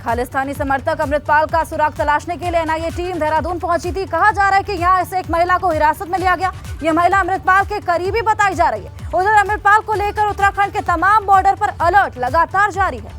खालिस्तानी समर्थक अमृतपाल का सुराग तलाशने के लिए एनआईए टीम देहरादून पहुंची थी। कहा जा रहा है कि यहां से एक महिला को हिरासत में लिया गया। यह महिला अमृतपाल के करीबी बताई जा रही है। उधर अमृतपाल को लेकर उत्तराखंड के तमाम बॉर्डर पर अलर्ट लगातार जारी है।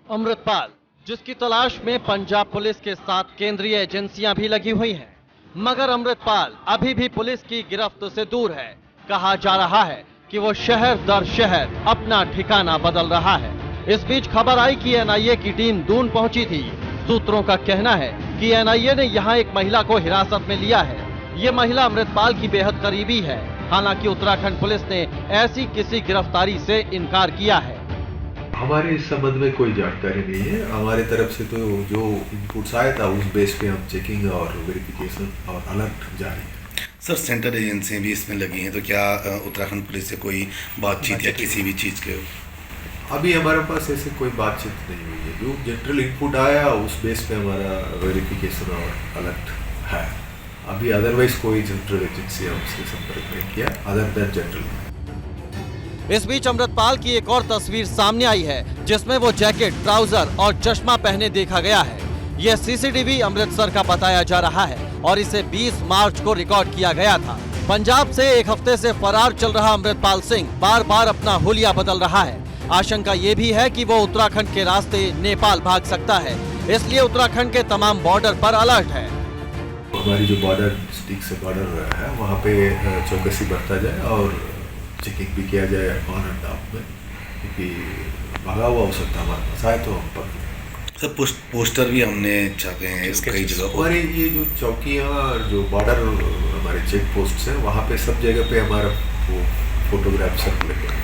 अमृतपाल, जिसकी तलाश में पंजाब पुलिस के साथ केंद्रीय एजेंसियां भी लगी हुई हैं, मगर अमृतपाल अभी भी पुलिस की गिरफ्त से दूर है। कहा जा रहा है कि वो शहर दर शहर अपना ठिकाना बदल रहा है। इस बीच खबर आई कि एनआईए की टीम दून पहुंची थी। सूत्रों का कहना है कि एनआईए ने यहां एक महिला को हिरासत में लिया है। ये महिला अमृतपाल की बेहद करीबी है। हालांकि उत्तराखंड पुलिस ने ऐसी किसी गिरफ्तारी से इनकार किया है। हमारे इस संबंध में कोई जानकारी नहीं है। हमारे तरफ से तो जो इनपुट्स आया था उस बेस पे हम चेकिंग और वेरिफिकेशन और अलर्ट जारी है। सर, सेंट्रल एजेंसियां भी इसमें लगी हैं, तो क्या उत्तराखंड पुलिस से कोई बातचीत या किसी भी चीज़ के? अभी हमारे पास ऐसे कोई बातचीत नहीं हुई है। जो जनरल इनपुट आया उस बेस पे हमारा वेरिफिकेशन और अलर्ट है। अभी अदरवाइज कोई जनरल एजेंसी हमसे संपर्क नहीं किया अदर देन जनरल। इस बीच अमृतपाल की एक और तस्वीर सामने आई है, जिसमें वो जैकेट, ट्राउजर और चश्मा पहने देखा गया है। यह सीसीटीवी अमृतसर का बताया जा रहा है और इसे 20 मार्च को रिकॉर्ड किया गया था। पंजाब से एक हफ्ते से फरार चल रहा अमृतपाल सिंह बार बार अपना हुलिया बदल रहा है। आशंका ये भी है कि वो उत्तराखंड के रास्ते नेपाल भाग सकता है, इसलिए उत्तराखंड के तमाम बॉर्डर पर अलर्ट है। हमारी जो बॉर्डर डिस्ट्रिक्ट से बॉर्डर है वहाँ पे चौकसी बढ़ता जाए और चेकिंग भी किया जाए ऑन एंड ऑफ में, क्योंकि भागा हुआ हो सकता है हमारे पास आए तो हम पर। सर, पोस्टर भी हमने छापे हैं कई जगह। हमारी ये जो चौकियाँ और जो बॉर्डर हमारे चेक पोस्ट है वहाँ पे सब जगह पे हमारा फोटोग्राफ सर्कुलेट है।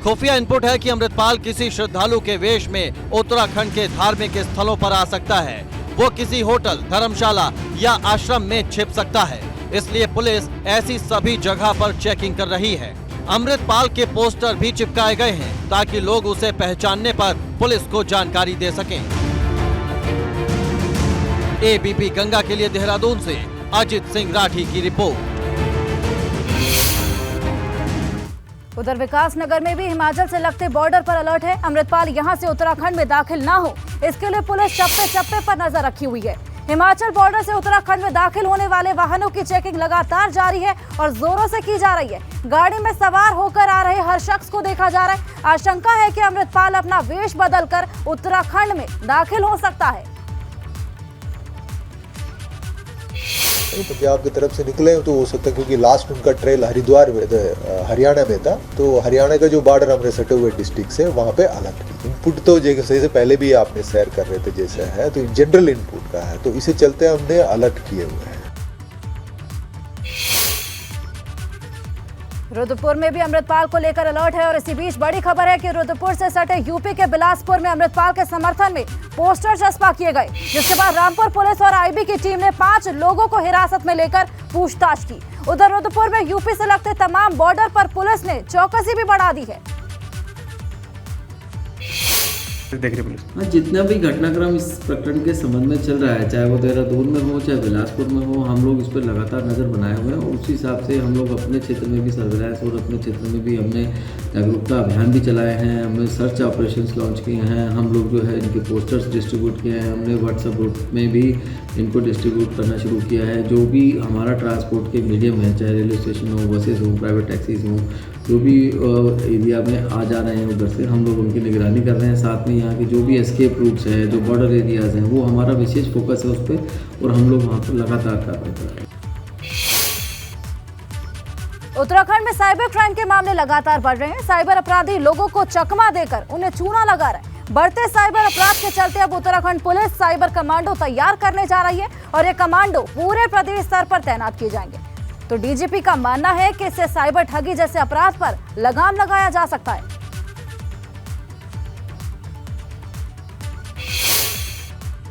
खुफिया इनपुट है कि अमृतपाल किसी श्रद्धालु के वेश में उत्तराखंड के धार्मिक स्थलों पर आ सकता है। वो किसी होटल, धर्मशाला या आश्रम में छिप सकता है, इसलिए पुलिस ऐसी सभी जगह पर चेकिंग कर रही है। अमृतपाल के पोस्टर भी चिपकाए गए हैं ताकि लोग उसे पहचानने पर पुलिस को जानकारी दे सकें। एबीपी गंगा के लिए देहरादून से अजित सिंह राठी की रिपोर्ट। उधर विकासनगर में भी हिमाचल से लगते बॉर्डर पर अलर्ट है। अमृतपाल यहां से उत्तराखंड में दाखिल ना हो, इसके लिए पुलिस चप्पे चप्पे पर नजर रखी हुई है। हिमाचल बॉर्डर से उत्तराखंड में दाखिल होने वाले वाहनों की चेकिंग लगातार जारी है और जोरों से की जा रही है। गाड़ी में सवार होकर आ रहे हर शख्स को देखा जा रहा है। आशंका है कि अमृतपाल अपना वेश बदलकर उत्तराखंड में दाखिल हो सकता है। पंजाब की तरफ से निकले तो हो सकता है, क्योंकि लास्ट उनका ट्रेल हरिद्वार हरियाणा में था, तो हरियाणा का जो बॉर्डर हमारे सटे हुए डिस्ट्रिक्ट से वहाँ पे अलर्ट की। इनपुट तो जैसे से पहले भी आपने शेयर कर रहे थे जैसे है, तो जनरल इनपुट का है, तो इसे चलते हमने अलर्ट किए हुए हैं। रुद्रपुर में भी अमृतपाल को लेकर अलर्ट है और इसी बीच बड़ी खबर है कि रुद्रपुर से सटे यूपी के बिलासपुर में अमृतपाल के समर्थन में पोस्टर चस्पा किए गए, जिसके बाद रामपुर पुलिस और आईबी की टीम ने 5 लोगों को हिरासत में लेकर पूछताछ की। उधर रुद्रपुर में यूपी से लगते तमाम बॉर्डर पर पुलिस ने चौकसी भी बढ़ा दी है। देख रहे पुलिस जितना भी घटनाक्रम इस प्रकरण के संबंध में चल रहा है, चाहे वो देहरादून में हो चाहे बिलासपुर में हो, हम लोग इस पर लगातार नज़र बनाए हुए हैं और उसी हिसाब से हम लोग अपने क्षेत्र में भी सर्विलांस और अपने क्षेत्र में भी हमने जागरूकता अभियान भी चलाए हैं। हमने सर्च ऑपरेशंस लॉन्च किए हैं। हम लोग जो है इनके पोस्टर्स डिस्ट्रीब्यूट किए हैं। हमने व्हाट्सएप ग्रुप में भी इनको डिस्ट्रीब्यूट करना शुरू किया है। जो भी हमारा ट्रांसपोर्ट के मीडियम है, चाहे रेलवे स्टेशन हो, बसेस हो, प्राइवेट टैक्सीज हो, जो भी एरिया में आ जा रहे हैं उधर से हम लोग उनकी निगरानी कर रहे हैं। साथ में यहाँ के जो भी एस्केप रूट्स है, जो बॉर्डर एरियाज हैं, वो हमारा विशेष फोकस है उस पर और हम लोग वहाँ पर लगातार कार्रवाई कर रहे हैं। उत्तराखंड में साइबर क्राइम के मामले लगातार बढ़ रहे हैं। साइबर अपराधी लोगों को चकमा देकर उन्हें चूना लगा रहे हैं। बढ़ते साइबर अपराध के चलते अब उत्तराखंड पुलिस साइबर कमांडो तैयार करने जा रही है और ये कमांडो पूरे प्रदेश स्तर पर तैनात किए जाएंगे। तो डीजीपी का मानना है कि इससे साइबर ठगी जैसे अपराध पर लगाम लगाया जा सकता है।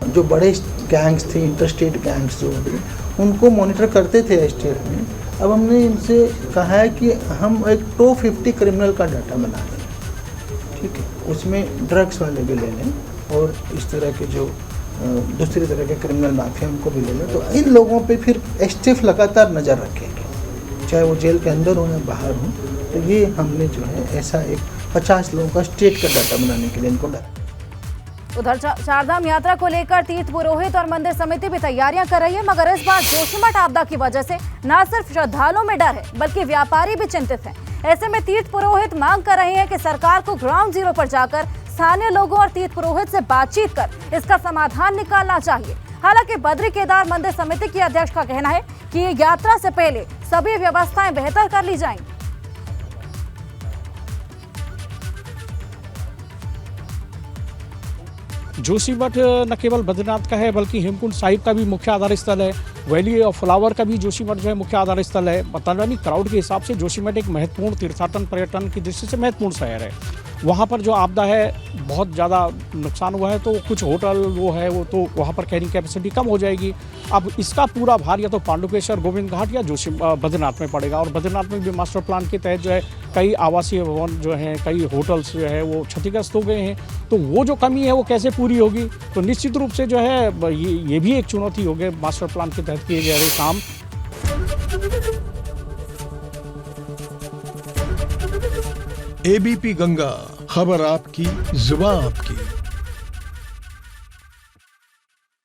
जो बड़े गैंग्स थे, इंटरस्टेट गैंग्स जो थे, उनको मॉनिटर करते थे स्टेट में। अब हमने इनसे कहा है कि हम एक टॉप 50 क्रिमिनल का डाटा बना दें ठीक है, उसमें ड्रग्स वाले भी ले लें और इस तरह के जो दूसरी तरह के क्रिमिनल माफिया उनको भी ले लें, तो इन लोगों पे फिर एसटीएफ लगातार नज़र रखेंगे, चाहे वो जेल के अंदर हो या बाहर हो। तो ये हमने जो है ऐसा एक 50 लोगों का स्टेट का डाटा बनाने के लिए इनको डाला। उधर चारधाम यात्रा को लेकर तीर्थ पुरोहित और मंदिर समिति भी तैयारियां कर रही है, मगर इस बार जोशीमठ आपदा की वजह से न सिर्फ श्रद्धालुओं में डर है बल्कि व्यापारी भी चिंतित हैं। ऐसे में तीर्थ पुरोहित मांग कर रहे हैं कि सरकार को ग्राउंड जीरो पर जाकर स्थानीय लोगों और तीर्थ पुरोहित से बातचीत कर इसका समाधान निकालना चाहिए। हालांकि बद्री केदार मंदिर समिति की अध्यक्ष का कहना है कि ये यात्रा से पहले सभी व्यवस्थाएं बेहतर कर ली जाएंगी। जोशीमठ न केवल बद्रीनाथ का है बल्कि हेमकुंड साहिब का भी मुख्य आधार स्थल है। वैली ऑफ फ्लावर का भी जोशीमठ जो है मुख्य आधार स्थल है। मतदानी क्राउड के हिसाब से जोशीमठ एक महत्वपूर्ण तीर्थाटन पर्यटन की दृष्टि से महत्वपूर्ण शहर है। वहाँ पर जो आपदा है बहुत ज़्यादा नुकसान हुआ है, तो कुछ होटल वो है वो तो वहाँ पर कैरिंग कैपेसिटी कम हो जाएगी। अब इसका पूरा भार या तो पांडुकेश्वर, गोविंद घाट या बद्रीनाथ में पड़ेगा। और बद्रीनाथ में भी मास्टर प्लान के तहत जो है कई आवासीय भवन जो हैं, कई होटल्स जो है वो क्षतिग्रस्त हो गए हैं। तो वो जो कमी है वो कैसे पूरी होगी, तो निश्चित रूप से जो है ये भी एक चुनौती होगी मास्टर प्लान के तहत किए जा रहे काम। एबीपी गंगा, खबर आपकी, जुबान आपकी।